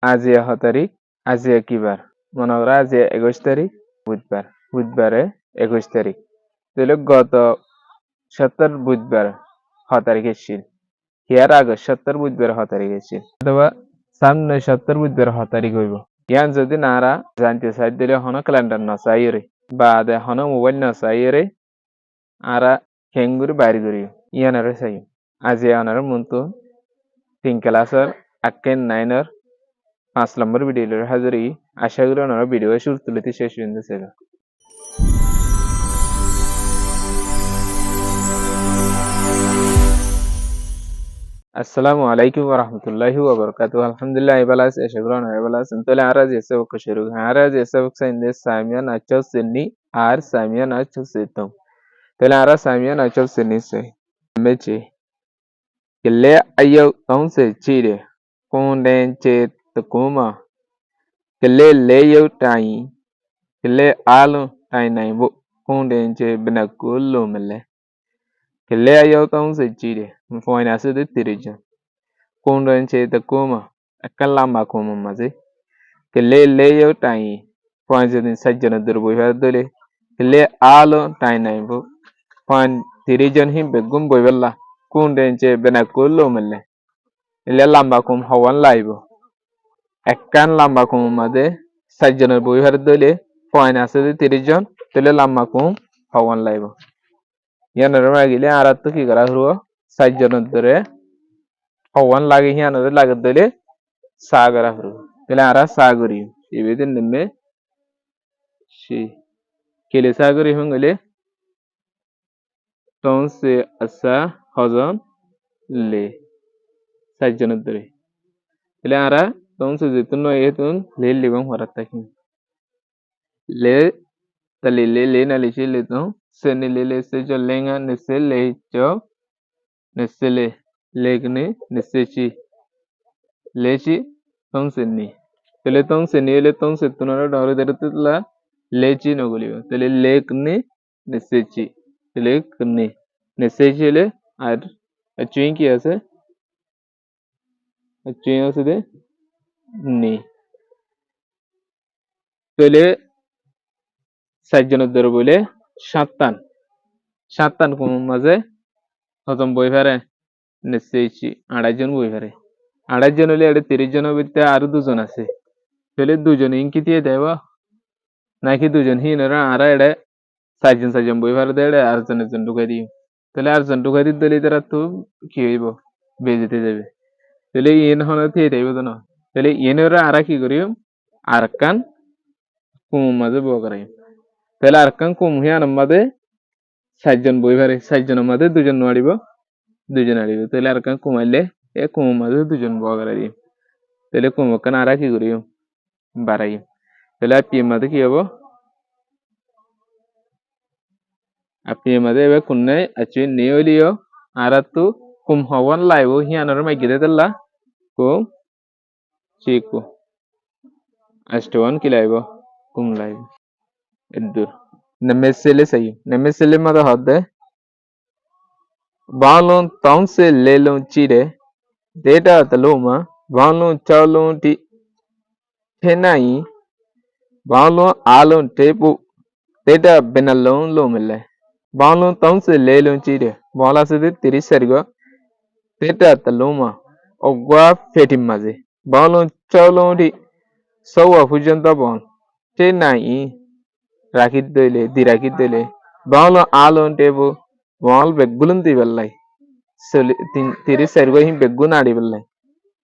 আজিয়া তারিখ আজিয়া কিবার মনে করো আজিয়া 21 তারিখ বুধবার বুধবারে 21 তারিখ তাহলে গত সপ্তাহ বুধবার 6 তারিখ এসেছিল ইয়ার আগে সপ্তাহ বুধবার 6 তারিখ এসেছিল অথবা সামনে সপ্তাহ বুধবার 6 তারিখ হইব ইয়ান যদি নারা জানতে চাই দিলে হনো ক্যালেন্ডার নসাইরে বা দে হনো মোবাইল নসাইরে আরা কেঙ্গুরি বাইরে করি ইয়ানারে চাই আজি আনার মতো 3 ক্লাসের আকেন 9-এর 5 নম্বর ভিডিওর হাজারি আশা করি ওনারা ভিডিও শুরু তুলিতে শেষ পর্যন্ত ছিল আসসালামু আলাইকুম ওয়া রাহমাতুল্লাহি ওয়া বারাকাতুহু আলহামদুলিল্লাহ ইবালাস এশগুরান ইবালাস তলে আরাজ এসবক শুরু আরাজ এসবক সাইন্দে সামিয়ান আচল সিন্নি আর সামিয়ান আচল সিতম তলে আরা সামিয়ান আচল সিন্নি সে মেচে কেলে আইয়ো তংসে চিরে কোন্ডেন চে তকুমা কেলে লেয়ো টাই কেলে আলো টাই নাই বো কোন্ডেন চে বেনাকুলো মেলে কেলে আইয়ো তংসে চিরে ফয়না সুদে তিরিজন কোন্ডেন চে তকুমা akan lamba kuma maze kele leyo tai point din sajjana durbo dole kele alo tai nai bo point tirijon him begum boyballa kunden che bena kollo melle ele lamba kum hawan laibo akan lamba kuma maze sajjana boy dole point ase 30জন tele lamba kum hawan laibo yanar magile aratto ki kara huro sajjana dore hawan lagi hianar lagad dole Sagra হরু তাহলে আরা সাগরি এবেদিন নেমে C কেলে সাগরি হঙ্গলে তন সে আসা হজন লে সাইজন ধরে তাহলে আরা তন সে যেতুন এতুন লে লিবং হরাত থাকি লে তাহলে লে না লিছে লে তো সে লে সে জ লেঙ্গা নেসে লে চ নেসে লেগনে নেসে চি লেচি tongsenni tele tongsenni ele tongsettunara dawre deretla lechi nogoliyo tele lekni nesechi lekni nesechi ele আর চুইং কি আছে চুইং আছে দে নি তলে সাতজনের ধরে বলে সাতটান কোন মাঝে হজম বই ফেরে নেসেছি 28জন বই ফেরে 28জন হলে এটা 30জনের ভিতরে আরো 2জন আছে তাহলে 2জন ইনকি দিয়ে দেবা নাকি 2জন হিনরা আরা এটা সাতজন বই ফেরে দেয় আর জন ঢুকাই দিও তাহলে আর জন ঢুকাই দিলে তারা তো কি হইব বেজেতে যাবে তাহলে ইন হন দিয়ে দেব না তাহলে ইনরা আরা কি করিও আরকান কুম মাঝে বকরাই তাহলে আরকান কুম হিয়ান মাঝে সাতজন বই ফেরে সাতজনের মাঝে 2জন নাড়িব 2জন আড়িব তাহলে আরকান কুমাইলে এ কুম মাঝে 2জন বকরাই তাহলে কুমকান আরা কি করিও বাড়াই তাহলে আপনি মাঝে কি হবো আপনি মাঝে এবার কোনে আচুই নিয়লিও আরা তো কুম হওয়ান লাইব হিয়ানোর মাই গিরে দিল্লা কুম চিকু আষ্টওয়ান কি লাইব কুম লাইব এদুর নেমেসেলে সাই নেমেসেলে মাঝে হদে বালন তংসে লেলন চিরে ডেটা তলোমা বালন চালন টি থেনাই বালন আলন টেপু ডেটা বেনালন লোমেলে বালন তংসে লেলন চিরে বলা সে 30 সারিগো ডেটা তলোমা অগwa ফেটিম মাঝে বালন চালন টি সওয়া পর্যন্ত বল থেনাই রাখিত দইলে দি রাখিত দইলে বালন আলন টেপু বল বেগুলন দি বেলাই 30 সারিগো হিম বেগুন আড়ি বেলাই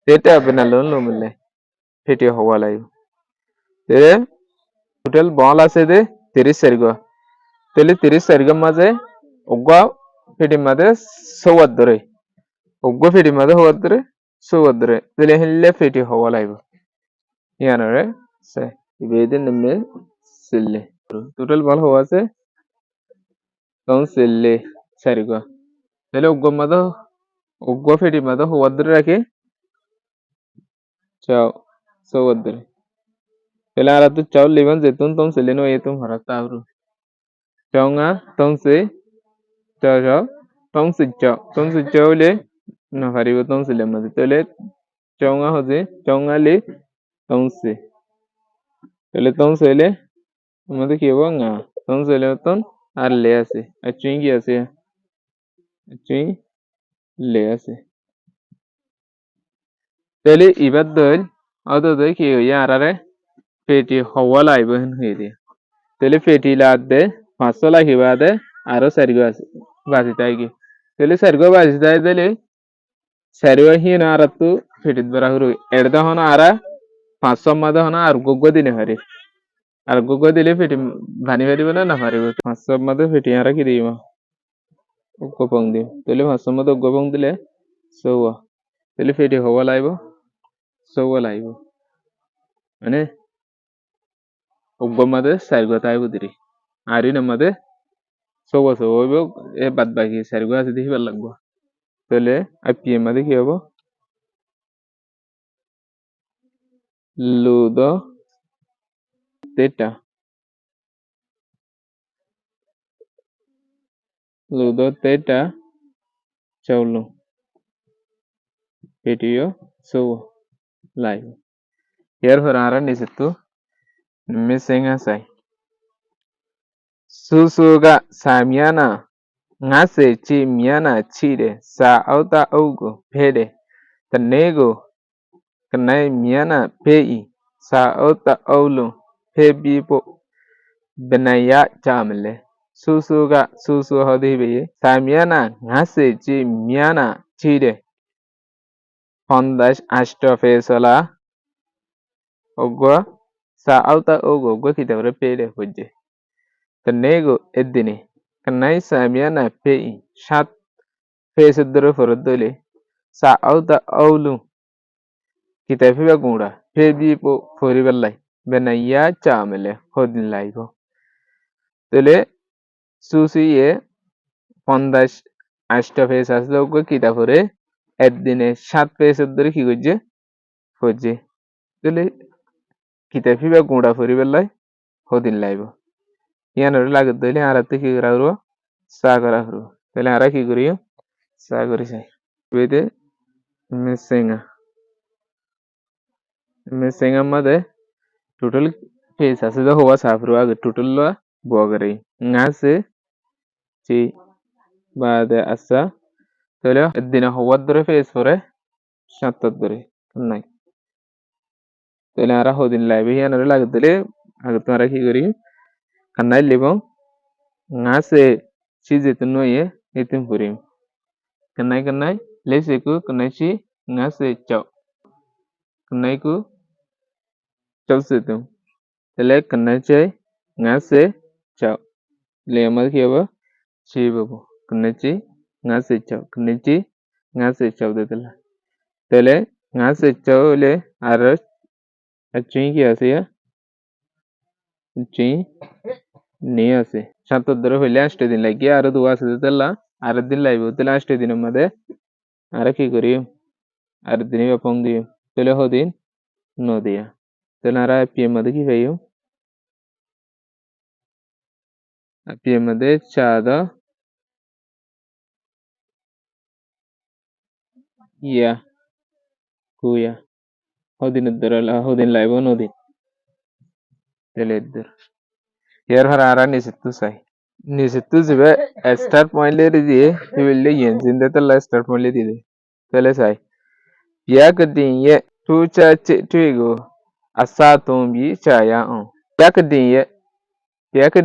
ডেটা বেনালন লোমেলে ফেটে হওয়া লাইব তে টোটাল বল আছে দে 30 সারিগো তাহলে 30 সারিগো মাঝে অগwa ফেটি মাঝে সওয়াত ধরে অগwa ফেটি মাঝে হওয়াত ধরে সওয়াত ধরে তাহলে হিললে ফেটি হওয়া লাইব ইয়ানরে সে ইবেদিন নেমে সিললে টোটাল বল হওয়া আছে তখন সিললে সারিগো তাহলে অগwa ফেটি মাঝে হওয়াত ধরে রাখে চাও সওয়াত ধরে তাহলে আর তো চাও লিবান যেতুন তখন সিলে নো এতুম হরাত আবরু চাওঙ্গা তংসে চাও তংসে চাওলে না হারিব তংসিলে মাঝে তাহলে চাওঙ্গা হজে চাওঙ্গা লে তংসে। তাহলে তংসে হলে আমাদের কি হবো না, তংসে হলে মতন আর লে আছে, আর চুই কি আছে, চুই লে আছে। তাহলে এবার ধর অত ধর কি হইয়া আরারে পেটি হওয়া লাইব হয়ে দিয়ে। তাহলে পেটি লাদ দে 500 লাখিবা দে আরো সারিগো আছে বাজি তাই কি। তাহলে সারিগো বাজি তাই দিলে সারিগো হি না আর তু পেটিত বরা হরু এড়দা হন আরা 500 মাদে হন আর গোগো দিনে হারি। আর গোগো দিলে পেটি ভানি পারিব না পারিব। 500 মাদে পেটি আরা কি দিব উগ্গো পং দিম। তাহলে 500 মাদে উগ্গো পং দিলে 100। তাহলে পেটি হওয়া লাইব 100 লাইব। মানে উগ্গো মাদে সারিগো তাইব দিরি। আর ইন মাদে 100 হইব এ বাদ বাকি সারিগো আছে দেখিবার লাগবো। তাহলে আইপিএম মাদে কি হবো, ludo theta, ludo theta chaulo video so live. Here for aran is to missing a sai susuga samiana ngase chi miana chide sa auta augo pede tanego kanai miana pei sa auta aulo pebipo benaya chamle susuga susu hodibe samiana ngase chi miana chide Hondas Astrofaciala ogwa sa auta ogo ogwa kitabre pede hojje tanego eddine kanai samiana pei shat face dore forodole sa auta aulu kitafiba gura pebi po foriballai benaya chamele hodin laigo tele susi ye Hondas Astrofaciala ogwa kitafore eddine shat face dore ki gojje hojje tele kitafiba gura foriballai hodin laigo ইয়ানোর লাগে দইলে আরাতে কি করা হলো সা করা হলো তাহলে আরা কি করি সা করি চাই বেদে মেসেঙ্গা মাদে টোটাল ফেস আছে তো হওয়া সাফরো আগে টোটাল লো বগরে ngaছে চি বাদে আসা তাহলে দিনে হওয়ার ধরে ফেস পরে 7 ধরে নাই তাহলে আরা হদিন লাইবে ইয়ানোর লাগে দইলে আগে তো আরা কি করি কান্নাই লিব ngaছে চিজেতে নয়ে এতিম পুরিম kenai leseku kenai si ngase chau kenai ku chau setum tele kenai chai ngase chau le amal ki aba chi babu kenai chi ngase chau de tele ngase chau le aras achin ki ase ya chin ni ase সাত ধরে হইলে 8 দিন লাগে আর দুয়া আছে তেলা আর দিন লাইব তেলা 8 দিনের মধ্যে আর কি করি আর দিনে পং দিই তেলে হদিন নদিয়া তেলে আর পিএম মধ্যে কি ভাইও পিএম মধ্যে চাদা ইয়া কুয়া হদিন ধরে হদিন লাইব নদী তেলে ইদ্দর ইয়ার হর আর নিসিতু সাই নিসিতু জিবে স্টার পয়েন্ট লে দিয়ে হিবিলে ইয়েন জিন্দে তেলা স্টার পয়েন্ট লে দিয়ে তেলে সাই yak din ye tu cha che twe go asa ton bi cha ya on yak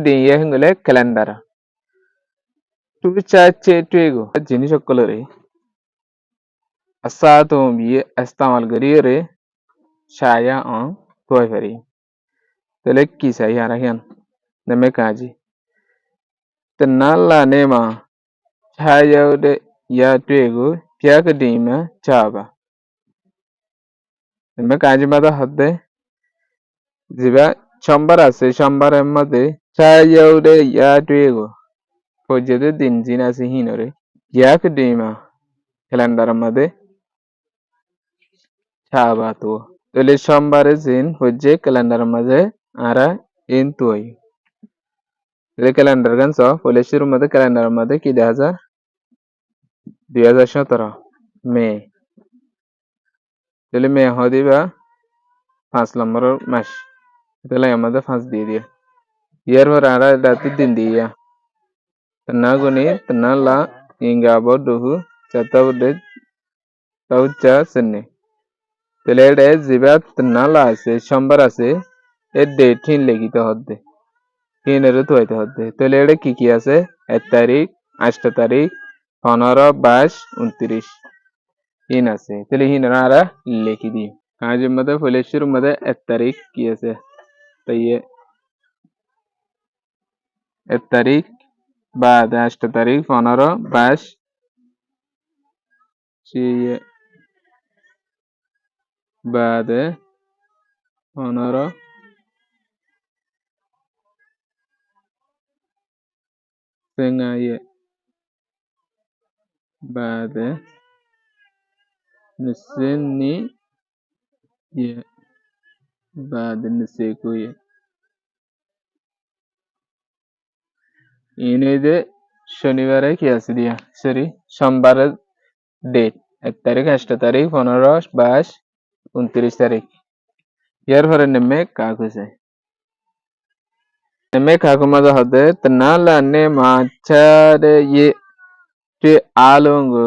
din ye ngale calendar tu cha che twe go jini chokolore asa ton bi istemal gari re cha ya on toy feri tele ki sa ya rahian na me kaji tanala ne ma cha ya de ya twe go yak din ma cha ba me kaji ma da hadde ziba chambar আছে chambaরের মধ্যে চাইয়াউরে ইয়া টুয়েগো ফজেদে দিন জিন আছে হিনরে ইয়াক ডিমা ক্যালেন্ডারের মধ্যে ছাবা তো তাহলে সোমবারে জিন হচ্ছে ক্যালেন্ডারের মধ্যে আরা ইন তুই তাহলে ক্যালেন্ডার গান সব ফলে শুরুর মধ্যে ক্যালেন্ডারের মধ্যে কি দেখা যায় 2017 মে তাহলে মে হদিবা 5 নম্বরের মাস তাহলে আমাদের 5 দিয়ে দিয়া এরপর আরা রাতে দিন দিয়া তনা গুনি তনা লা ইঙ্গা বডুহু চাতাবডে তাউচা সেনে তাহলে এটা জিবা তনা লা আছে সোমবার আছে এর ডেট হিন লিখিতে হবে হিনেরও তো হইতে হবে তাহলে এটা কি আছে 1 তারিখ 8 তারিখ 15 22 29 হিন আছে তাহলে হিনের আরা লিখি দিই কাজের মধ্যে ফলেশ্বর মধ্যে 1 তারিখ কি আছে তাই 1 তারিখ بعد 8 তারিখ 15 22 সেই بعد 15 sengaja بعد نسني ya بعد نسيكو ya ইনিদে শনিবারে কি আছে দিয়া সরি সোমবারের ডেট 1 তারিখ 8 তারিখ 15 22 29 তারিখ এরপরে নেমে কাগজে নেমে কাগমাদা হতে তনালা নে মাছারে ye te alongo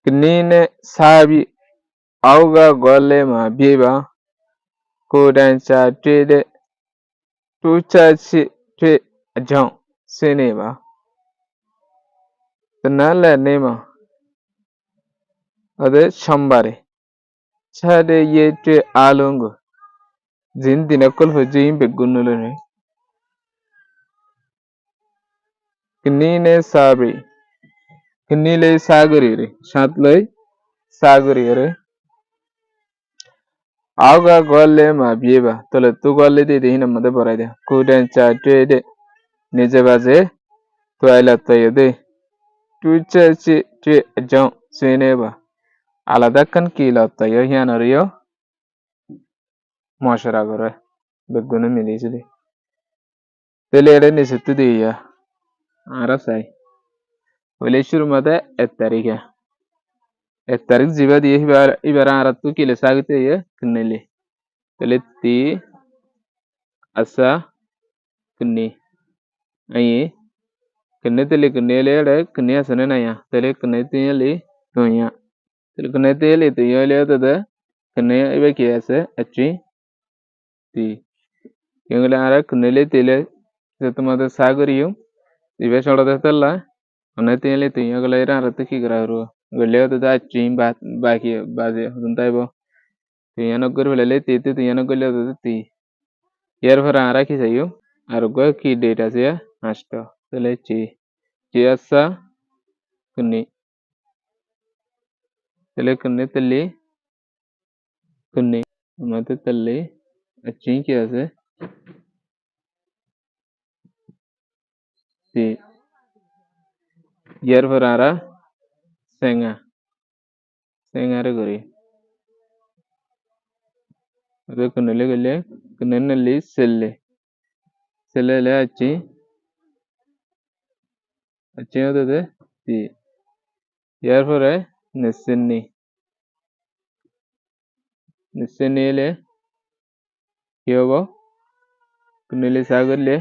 knine sabi auga gole ma biba kodancha tede tuchachi te ajong sene ba tanaala nema ade shambare chade ye te alongo jin dinakol hojin begunnulo ne knine sabi knile sagurire shatloi sagurire auga gole ma biba tole tu gole de hina made boraide kodancha tede nije baje toilet toyede tuchachi te ajong sene ba আলাদা kan kilo tayo hianoriyo মশরা করে বেগুনে মিলিয়েছিলি তেলে এড়ে নিষেধ দিয়া আরা চাই হইলে শুরু মধ্যে 1 তারিখ জিবা দিয়ে এবার আর তো কিলে সাগতে ইয়ে কিনেলি তেলে তি আসা কিনি আই কিনে তেলে কিনেলে এড়ে কিনে আসনে না ya তেলে কিনে তেলে তোয়া তেলে কিনে তেলে তো ইয়ে তো দে কিনে এবে কি আছে আচ্ছি তি কেঙ্গলে আরা কিনেলে তেলে যে তোমাদের সাগরিয়ম ibe solo de tella one tiene tiño que le eran rete ki graro goleo de da chim ba ki ba de juntai bo tiño no gor vele ti tiño no goleo de ti yer for ara ki sayo ar go ki data se hasta tele chi asa kunni tele kunni tele kunni mate tele achin ki ase ti yer for ara senga re gori ಅದು ಕುನ್ನಲೆ ಕುನ್ನಲ್ಲಿ ಸೆಲ್ಲೆ ಅಚ್ಚಿ ಹೋದದೆ ತಿ এরপরে নিশ্চেনিলে কি হবো কুন্নলে সাগরলে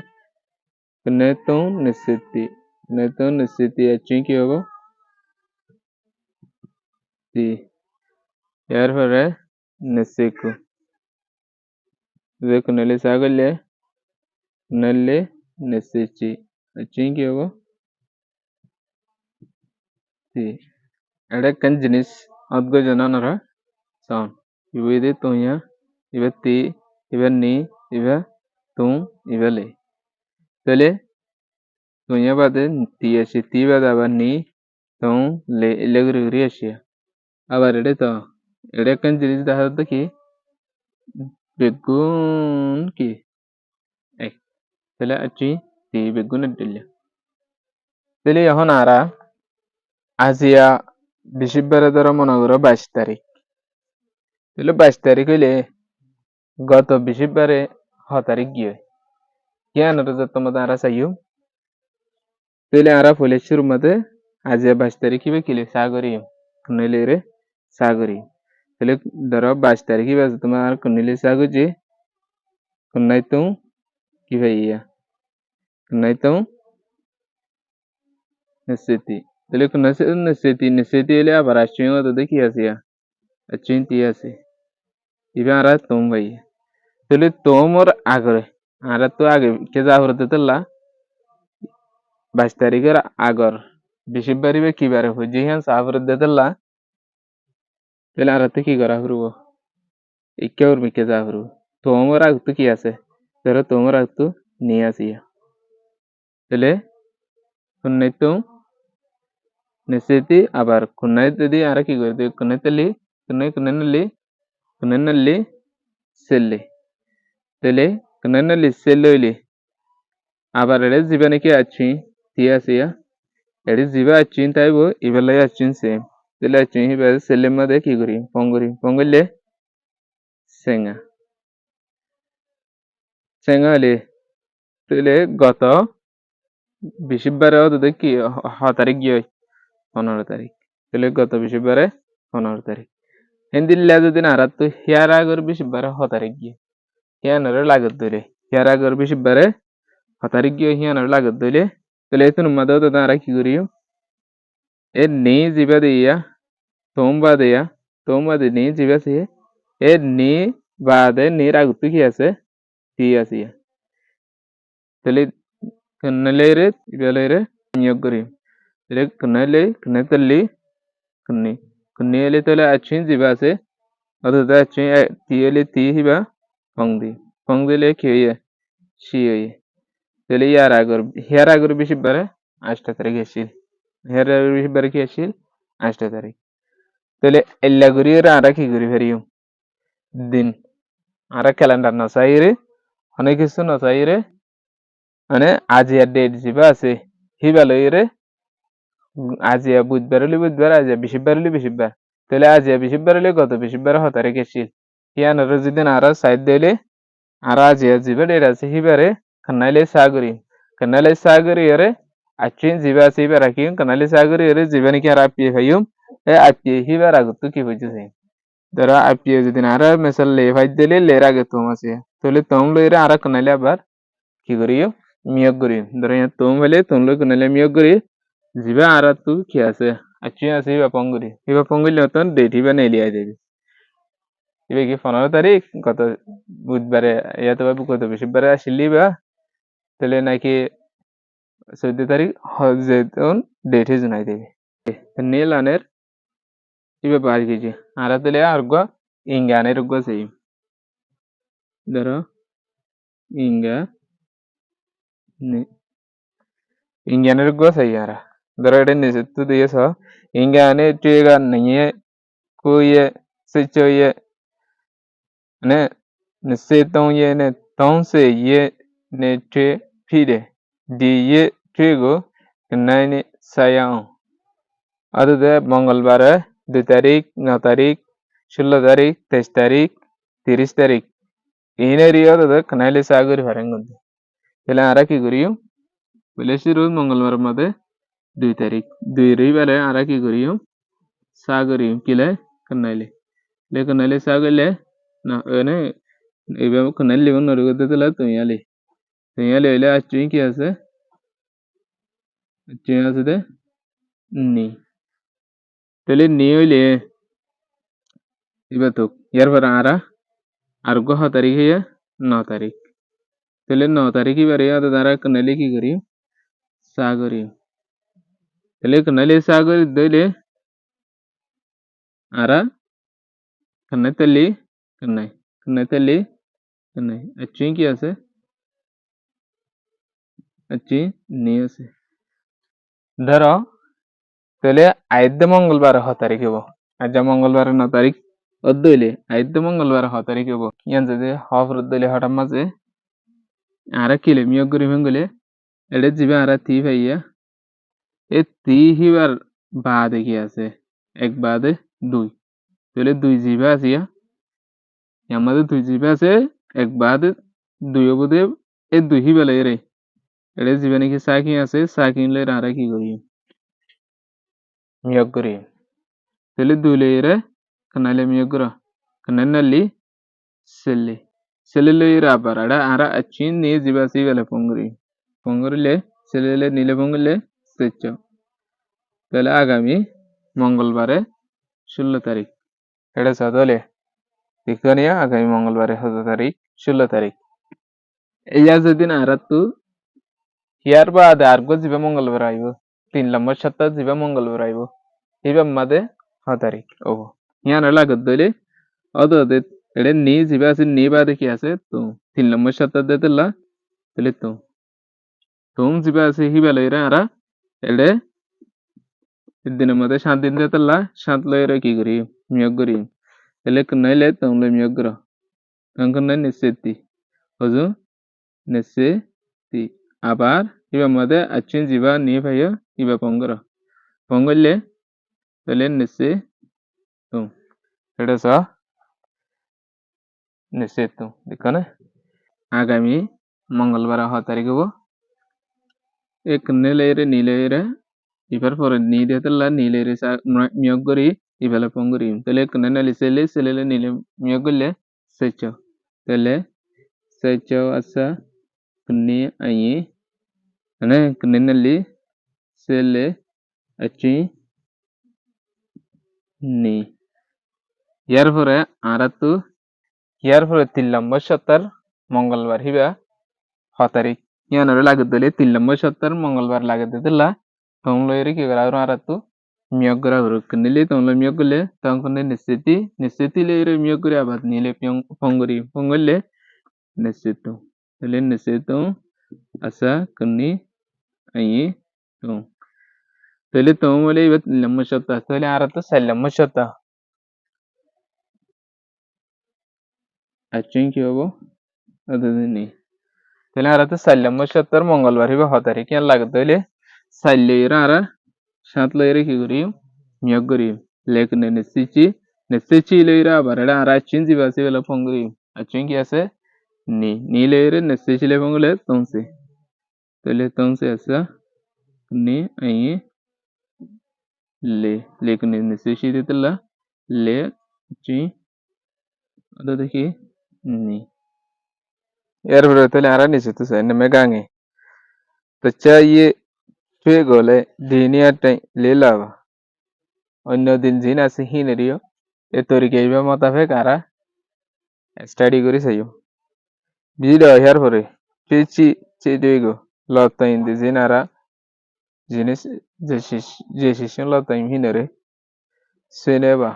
কুন্নেতো নিশ্চিতি আচ্ছি কি হবো তি এরপরে নিশ্চিকু কুন্নলে সাগরলে কুন্নলে নিশ্চিচি আচ্ছি কি হবো তি এটা কোন জিনিস অদ্গ জানানোর সাউন্ড ইবে তুইয়া ইবে তি ইবে নি ইবে তুম ইবে লে তাহলে তুইয়া বাদে তি আসি তি বাদে আবার নি তুম লে লেগুরি আসি আবার এটা কোন জিনিস দেখা যাচ্ছে কি বেগুন কি এক তাহলে আছি তি বেগুনের দিলে তাহলে এখন আরা আজিয়া বৃহস্পতিবার ধরো মনে করো 22 তারিখ তাহলে 22 তারিখ হইলে গত বৃহস্পতিবারে 6 তারিখ গিয়ে কেন তোমাদের আরা চাইও তাহলে আরা ফলে শুরু মধ্যে আজিয়া 22 তারিখ কিবে কিলে সাগরি নইলে রে সাগরি তাহলে ধরো 22 তারিখে বাজে তোমার কুন্নিলি সাগুজি কুন্নাইতুম কি ভাইয়া কুন্নাইতুম নিশ্চিতি তাহলে কুন্নাইছে নিশ্চিতি হলে আবার আসছি মতো দেখি আছে চিন্তি আছে ইবে আর তুম ভাইয়া তাহলে তোমর আগরে আর তো আগে কে যা হতে তেলা 22 তারিখের আগর বেশি বারিবে কি বারে হয়ে হ্যাঁ সাফর দেতেলা তাহলে আর কি করা হরব ইকে মিকে যা হরব তোমর আগ তো কি আছে ধরো তোমর আগ তো নিয়ে আসিয়া তাহলে কুন্নাইতো নিশ্চিতি আবার কুন্নাই যদি আর কি করে দিই কুন্নাইতলি কুন্নাইনাল্লি সেল্লি তাহলে কুন্নাইনাল্লি সেল্লি আবার এড়ে জীবনে কি আছি তিয়া আসিয়া এড়ে জীবা আছি তাইবো ইবেলাই আছি সেম তাহলে আছি হিবে সেলের মধ্যে কি করি পঙ্গলে সেঙ্গা সেঙ্গা হলে তাহলে গত বৃহস্পতিবারে তোদের কি তারিখ গিয়ে 15 তারিখ তাহলে গত বৃহস্পতিবারে 15 তারিখ হিন্দিল্লা যদি না তো হিয়ার আগর বৃহস্পতিবারে 6 তারিখ গিয়ে হিয়ানারে লাগত ধরে হিয়ার আগর বৃহস্পতিবারে 6 তারিখ গিয়ে হিয়ানারে লাগত ধরে তাহলে এত মধ্যে তো তারা কি করিও এ নেই জিবা দিয়া তোমবা দে নেই জিবা সে এ নে বাদে নের আগত কি আছে টি আছে তাহলে কন্নলেরে ইবেলেরে নিয়োগ করি তাহলে কন্নাইতল্লি কন্নিয়ালি তাহলে আছি জিবা আছে অথচ আছি তিয়েলি তি হিবা ফং দিলে কি হইয়ে সি হইয়ে তাহলে হিয়ার আগর বৃহস্পতিবারে 8 তারিখ আসছিল হিয়ার আগর বৃহস্পতিবারে কি আসছিল 8 তারিখ তাহলে এল্লা করি আর কি করি ফেরিও দিন আর ক্যালেন্ডার নসাইরে অনেক কিছু নসাইরে মানে আজিয়া ডেট জিবা আছে হিবা লইরে আজিয়া বুধবার আজিয়া বৃহস্পতিবার তাহলে আজিয়া বৃহস্পতিবার হলে গত বৃহস্পতিবার 6 তারিখ আসছিল হিয়ানোর যদি আর সাইড দিলে আর আজিয়া জিবা ডেট আছে হিবারে কানাইলে সাগরি এরে আচিন জিবা আছে হিবা রাখি কানাইলে সাগরি এরে জিবা নাকি আর আপিয়ে ভাইম আপিয়ে হিবার আগত কি হইতেছে ধরো আপিয়ে যদি আর মেসাল লে ভাই দিলে লের আগে তোম আছে তাহলে তোম লইরে আর কানাইলে আবার কি করিও মিয়োগ করি ধরো তোম হলে তোম লই কানাইলে মিয়োগ করি জিবা আর তু কি আছে আচিন আছে হিবা পঙ্গুরি নতুন ডেট হিবা নেলিয়াই দেবি এবার কি 15 তারিখ গত বুধবারে ইয়াতে গত বৃহস্পতিবারে আসলি বা তাহলে নাকি 14 তারিখ যেতন ডেটে জানাই দেবে নীল আনের ইবে বার কেজি আর তাহলে আর গো ইঙ্গানের গো সেই ধরো ইঙ্গা ইঙ্গানের গো সেই আর ধরো এটা নিচে তো দিয়েছ ইঙ্গানে টুয়েগা নিয়ে কুয়ে সিচোয়ে ne ne se tong ye ne tong se ye ne tre phi de di ye tre को nai ne sayang अदुदे मंगलवार 2 तारीख 9 तारीख 16 तारीख 23 तारीख 30 तारीख इने रियो तो कनाइले सागर भरेंगे पहले आरा की करियो पहले से रोज मंगलवार मधे 2 तारीख 2 रविवार आरा की करियो सागर किले कनाइले सागर না এনে এইভাবে কনাইলে লিবন নরে করতে তাহলে তুমি আলে আচুই কি আছে দে নি তাহলে নি হইলে এবার তো ইয়ার পর আর গো 6 তারিখ হইয়া 9 তারিখ তাহলে 9 তারিখ এবারে দ্বারা কনাইলে কি করি সাগরি তাহলে কনাইলে সাগরি দইলে আরা কনাইতলি কনাইতলি আচুই কি আছে আচি নি আছে ধরো তাহলে আইদ্য মঙ্গলবার 6 তারিখ হবো আজ মঙ্গলবার 9 তারিখ অদ্দইলে আইদ্য মঙ্গলবার 6 তারিখ হবো ইয়ান যদি হফ রদ্দইলে হঠাৎ মাঝে আরা কিলে মিয়োগ করি ভেঙ্গলে এড়ে জিবে আরা তি ভাইয়া এ তি হিবার বাদে কি আছে 1 বাদে 2 তাহলে 2 জিবে আসিয়া আমাদের 2 জিবে আছে 1 বাদে 2 অবধি এ 2 হিবেলে রে এড়ে জিবে নাকি সাকিন আছে সাকিন লে আরা কি করি মিয়োগ করি তাহলে 2 লে রে kanale miyogro kananali sele selele ira barada ara achin ni jiba sibele pongrile selele nile pongrile সেচ্চ তাহলে আগামী মঙ্গলবারে 16 তারিখ এটা চলে বিজ্ঞানীয় আগামী মঙ্গলবারে 16 তারিখ 16 তারিখ ইয়া যেদিন আরাতু ইয়ার বাদে আরগো জিবা মঙ্গলবার আইব 3 নম্বর সপ্তাহ জিবা মঙ্গলবার আইব ইবা মাদে 6 তারিখ ও ইয়ার লাগত দইলে অদদে এড়ে নি জিবা আছে নি বাদে কি আছে তো 3 নম্বর সপ্তাহ দেতলা তাহলে তো তুম জিবা আছে হিবালয়রা আরা এড়ে দিনের মধ্যে 7 দিন দেতলা 7 লয়রা কি করি মিয়গ করি তাহলে নাইলে তোমলে মিয়গ কর তখন নাই নিশ্চিতি হজু নিশ্চিতি আবার ইবা মধ্যে আচ্ছিন জিবা নি ভাইয়া ইবা পঙ্গর পঙ্গলে তাহলে নিশ্চিত তো এটা সা নিশ্চিত তো দেখো না আগামী মঙ্গলবার 6 তারিখ হবো এক নীলেরে ইবার পরে নি দেতলা নীলেরে মিয়গ করি ইবালে পঙ্গরি তাহলে নালি সেলে নীলে মিয়গ করলে সেচ তাহলে সেচ আচ্ছা kuni ayi ane kuninali sele achi ni ইয়ার পরে আরাতু ইয়ার পরে 3 নম্বর সপ্তাহ মঙ্গলবার হিবা 6 তারিখ ইয়ানরে লাগে দিলে 3 নম্বর সপ্তাহ মঙ্গলবার লাগে দিলা তোমলইরে কি করা আরাতু মিয়গ করা হরু কুনিলে তোমলে মিয়গ করলে তখন নিশ্চিতি লেরে মিয়গ করে আবার নিলে পঙ্গলে নিশ্চিত তাহলে নিশ্চিত asa kuni ayi to তাহলে তোমলে ইবা লম্বা সপ্তাহ তাহলে আর তো 4 নম্বর সপ্তাহ আচ্ছা কি হবো আদদিনি তাহলে আর তো 4 নম্বর সপ্তাহ মঙ্গলবার হিবা 6 তারিখ কেন লাগে তাহলে 4 লইরা আর 7 লইরা কি করি মিয়গ করি লেখনে নিশ্চিতি লইরা আবার এটা আর আচ্ছিন জিবা সিবেলা ফঙ্গরি আচ্ছা কি আছে নি লইরা নিশ্চিতি লে ফঙ্গলে তোমসে তাহলে তোমসে আছে ni ayi le kuni niseshi ditilla le chi ada দেখি ni এরপরে তাহলে আর নিচে তো সাইন মেগাঙ্গে তো চাইয়ে ফে গলে দিনিয়াটাই লেলাবা অন্য দিন জিন আছে হিনেরিও এ তরিকে এইবা মোতাবেক আরা স্টাডি করি চাইও বিজিটা হেয়ার পরে পেছি চেদইগো লতা ইন্দি জিনারা জিনিস যে শিশু লতা হিনেরে সেনেবা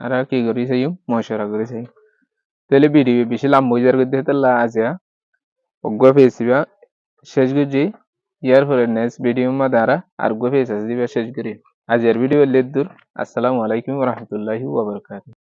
আরা কি করি চাইও মশরা করি চাই তাহলে ভিডিও বেশি লম্বা হয়ে যাওয়ার কথা তাহলে আজ অজ্ঞ পেয়েছিবা শেষ করছি ইয়ার পরে নেক্সট ভিডিও মধ্যে আর গো পেয়েছে শেষ করি আজ এর ভিডিও লেট দূর আসসালামু আলাইকুম রহমতুল্লাহি ওয়া বারাকাতুহু